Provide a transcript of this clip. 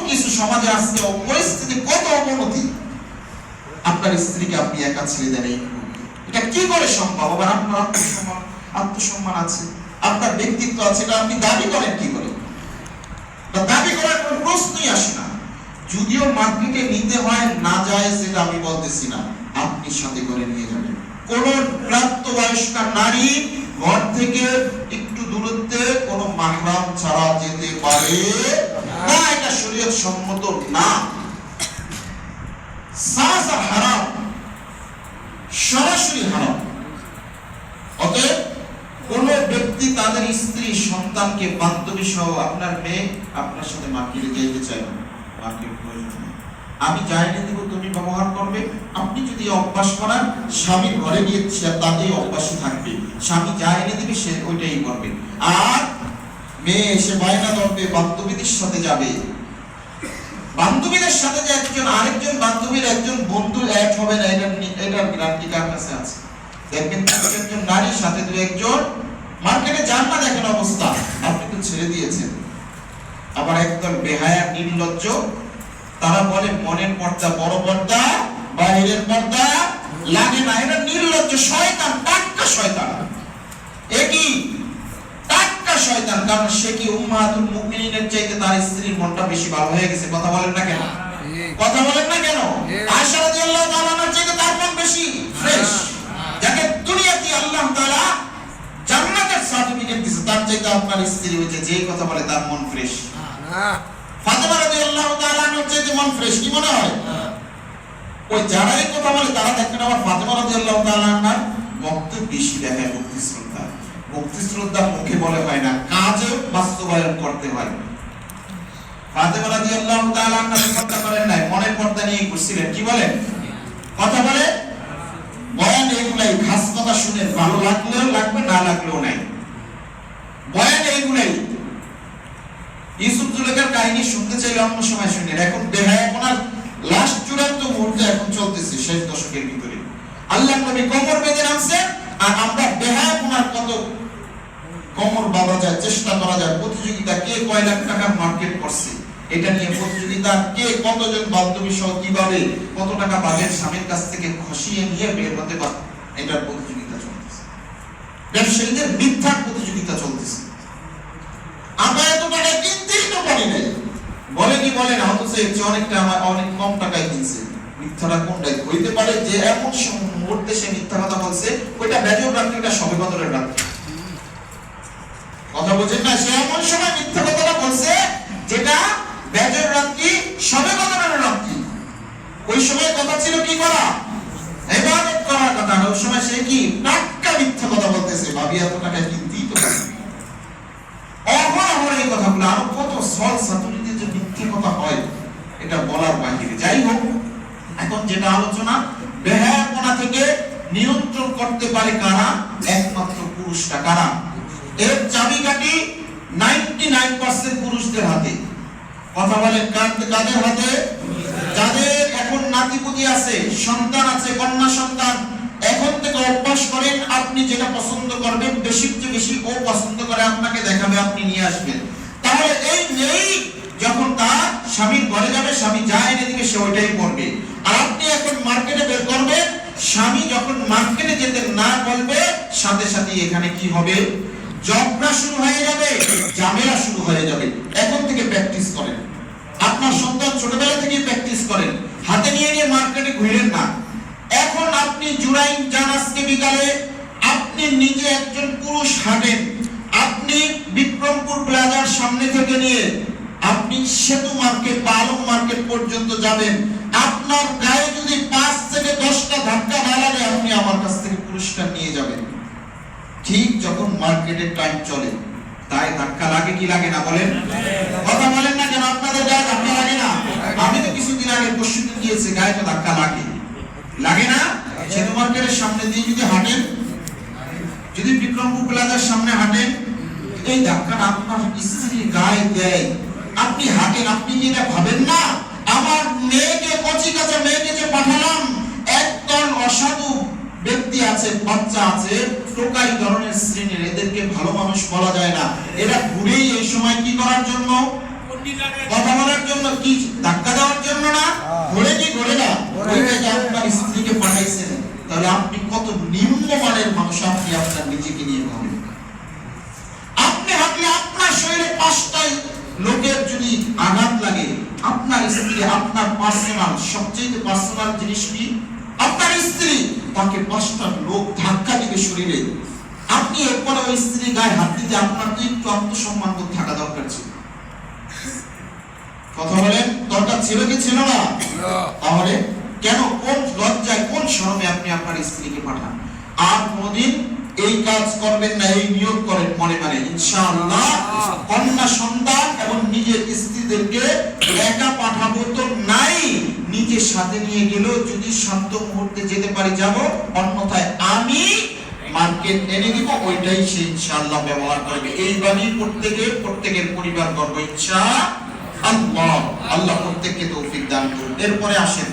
কিছু সমাজে আজকে পরিস্থিতি কত অবনতি, আপনার স্ত্রীকে আপনি একা ছেড়ে দেন, এটা কি করে সম্ভব? আবার আপনার আত্মসম্মান আছে, আপনার ব্যক্তিত্ব আছে, এটা আপনি দাবি করেন কি করে? দাবি করার কোনো প্রশ্নই আসে না। যদিও মার্কেটে নিতে হয় না যায়, সেটা আমি বলতেছি না, আপনি সাথে করে নিয়ে যাবেন। কোন প্রাপ্তবয়স্কা নারী ঘর থেকে একটু দূরত্বে কোন মাহরাম ছাড়া যেতে পারে না, এটা শরীয়ত সম্মত না, সাজা হারাম, সরাসরি হারাম। অতএব কোন ব্যক্তি তাদের স্ত্রী সন্তানকে বান্ধবী সহ, আপনার মেয়ে আপনার সাথে মার্কেটে যেতে চায় না, মার্কেট প্রয়োজন নেই, আমি যাইনি দিব, তুমি ব্যবহার করবে। আপনি যদি অভ্যাস করান, স্বামীর ঘরে গিয়ে তাতেই অভ্যাস থাকবে, স্বামী যাইনি দিবে সে ওইটাই করবে। আর মেয়ে এসে বায়না ধরবে বান্ধবীদের সাথে যাবে, বান্ধবীদের সাথে যে একজন আরেকজন বান্ধবীর একজন বন্ধু এক হবে না, এটার গ্যারান্টি কার কাছে আছে? দেখবেন একজন নারীর সাথে দু একজন মার্কেটে যান না, দেখেন অবস্থা, আপনি তো ছেড়ে দিয়েছেন। আবার একদম বেহায়া নির্লজ্জ, তারা বলে মনের পর্দা বড় পর্দা, বাইরের পর্দা লাগে না। এটা নির্লজ্জ শয়তান, টাটকা শয়তান। একই টাটকা শয়তান, কারণ সে কি উম্মাহাতুল মুমিনিনের চাইতে তার স্ত্রীর মনটা বেশি ভালো হয়ে গেছে। কথা বলেন না কেন? কথা বলেন না কেন? আয়েশা রাদিয়াল্লাহু তাআলা আনহার চাইতে তার মন বেশি ফ্রেশ, যাকে দুনিয়াতে আল্লাহ তাআলা জান্নাতের সার্টিফিকেট দিয়েছে, তার চাইতে আপনার স্ত্রী হচ্ছে যে কথা বলে তার মন ফ্রেশ। ফাতেমা রাদিয়াল্লাহু তাআলা আনহার চাইতে মন ফ্রেশ, কি মনে হয়? ওই যারা এই কথা বলে তারা দেখবেন আবার ফাতেমা রাদিয়াল্লাহু তাআলা আনহার বক্তব্য বেশি দেখায় ভক্তি শ্রদ্ধা। ভক্তি শ্রদ্ধা মুখে বলে হয় না, কাজে বাস্তবায়ন করতে হয়। ফাতেমা রাদিয়াল্লাহু তাআলা আনহা পর্দা করেন নাই, মনের পর্দা নিয়ে করছিলেন। কি বলেন? কথা বলে বয়ান এগুলাই, খাস কথা শুনে ভালো লাগলেও লাগবে, না লাগলেও নাই, বয়ান এগুলাই। ইউসুফ জুলেখার কাহিনী শুনতে চাইলে অন্য সময় শুনেন, এখন বেহায়াপনার লাস্ট চূড়ান্ত মুহূর্তে এখন চলতেছে, শেষ দশকের ভিতরে আল্লাহর নবী কোমর বেঁধে নামছে, আর আমরা বেহায়াপনার কত কোমর বাঁধা যায়, চেষ্টা করা যায়, প্রতিযোগিতা, কে কয় লাখ টাকা মার্কেট করছে এটা নিয়ে প্রতিযোগিতা, কে কতজন বান্ধবী সহ কিভাবে কত টাকা পাবেন স্বামীর কাছ থেকে খসিয়ে নিয়ে বের হতে পারে, এটার প্রতিযোগিতা চলতেছে। ব্যবসায়ীদের মিথ্যার প্রতিযোগিতা চলতেছে। আমরা এত টাকা কিনতেই তো পারি নাই, বলে কি বলে না, অথচ অনেকটা আমার অনেক কম টাকায় কিনছে। মিথ্যাটা কোনটাই হইতে পারে যে এমন মুহূর্তে সে মিথ্যা কথা বলছে, ওইটা বেজর রাত্রিটা সবে বদলের রাত্রি। কথা বলছেন না? সে এমন সময় মিথ্যা কথাটা বলছে যেটা বেজর রাত্রি, সবে বদলের রাত্রি। ওই সময় কথা ছিল কি করা? ইবাদত করার কথা। ওই সময় সে কি টাটকা মিথ্যা কথা বলতেছে, ভাবি এত টাকা কিনতেই তো পারি। অহরহ এই কথাগুলো, আরো কত সল সাতুরিতে যে মিথ্যে কথা হয় এটা বলার বাহিরে। যাই হোক, এখন যেটা আলোচনা, বেহায়াপনা থেকে নিয়ন্ত্রণ করতে পারে কারা? একমাত্র পুরুষরা। কারা? এর চাবিকাঠি 99% পুরুষদের হাতে। কথা বলেন, কাদের হাতে? যাদের এখন নাতিপুতি আছে, সন্তান আছে, কন্যা সন্তান, এখন থেকে অভ্যাস করেন, আপনি যেটা পছন্দ করবেন বেশি চেয়ে বেশি ও পছন্দ করে আপনাকে দেখাবে, আপনি নিয়ে আসবেন। তাহলে এই নেই যখন তার স্বামীর ঘরে যাবে, স্বামী যা এনে দিবে সে ওইটাই পড়বে। আর আপনি এখন মার্কেটে বের করবেন, স্বামী যখন মার্কেটে যেতে না বলবে, সাথে সাথে এখানে কি হবে? ঝগড়া শুরু হয়ে যাবে, ঝামেলা শুরু হয়ে যাবে। এখন থেকে প্র্যাকটিস করেন, আপনার সন্তান ছোটবেলা থেকে প্র্যাকটিস করেন, হাতে নিয়ে নিয়ে মার্কেটে ঘুরেন না। এখন আপনি জুরাইন যান, আজকে বিকালে আপনি নিজে একজন পুরুষ হাঁটেন, আপনি বিক্রমপুর প্লাজার সামনে থেকে নিয়ে আপনি সেতু মার্কেট বা আলম মার্কেট পর্যন্ত যাবেন। আপনার গায়ে যদি 5 থেকে 10টা ধাক্কা না লাগে, আপনি আমার কাছ থেকে পুরস্কার নিয়ে যাবেন। ঠিক যখন মার্কেটের টাইম চলে, তাই ধাক্কা লাগে কি লাগে না? বলেন, কথা বলেন না কেন? আপনাদের গায়ে ধাক্কা লাগে না? আমি তো কিছুদিন আগে পরশুদিন গিয়েছি, গায়ে তো ধাক্কা লাগে, লাগে না? সেতু মার্কেটের সামনে দিয়ে যদি হাঁটেন, যদি বিক্রমপুর প্লাজার সামনে হাঁটেন, এই ধাক্কাটা আপনার স্ত্রীর গায়ে দেয়, আপনি হাঁটেন, আপনি কি এটা ভাবেন না? আমার মেয়েকে, কচি কাঁচা মেয়েকে যে পাঠালাম, একদল অসাধু ব্যক্তি আছে, বাচ্চা আছে, টোকাই ধরনের শ্রেণীর, এদেরকে ভালো মানুষ বলা যায় না। এরা ঘুরেই এই সময় কি করার জন্য? কথা বলার জন্য, কি ধাক্কা দেওয়ার জন্য না, ঘুরে কি ঘুরে না, ওইটা যে আপনার স্ত্রীকে পাঠাইছেন, তাহলে আপনি কত নিম্নমানের মানুষ আপনি আপনার নিজেকে নিয়ে ভাবেন। আপনি ভাবলে আপনার শরীরে 5টা লোকের যদি আঘাত লাগে, আপনার স্ত্রী আপনার পার্সোনাল, সবচেয়ে পার্সোনাল জিনিস কি? আপনার স্ত্রী। তাকে 5টা লোক ধাক্কা দিবে শরীরে, আপনি এরপরে ওই স্ত্রী গায়ে হাত দিতে আপনার তো একটু আত্মসম্মান বোধ থাকা দরকার ছিল। কথা বলেন, দরকার ছিল কি ছিল না? তাহলে কেন, কোন লজ্জায়, কোন শরমে আপনি আপনার স্ত্রীকে পাঠান? আর কোনদিন এই কাজ করবেন না, এই নিয়োগ করেন মনে মনে, ইনশাআল্লাহ কন্যা সন্তান এবং নিজের স্ত্রীদেরকে একা পাঠাবো তো নাই, নিজের সাথে নিয়ে গেলেও যদি শান্ত মুহূর্তে যেতে পারি যাব, অন্যথায় আমি মার্কেট এনে দিব, ওইটাই সে ইনশাআল্লাহ ব্যবহার করবে। এইভাবেই প্রত্যেকের পরিবার গর্ব ইনশাআল্লাহ। আল্লাহ প্রত্যেককে তৌফিক দান করুন। এরপরে আসেন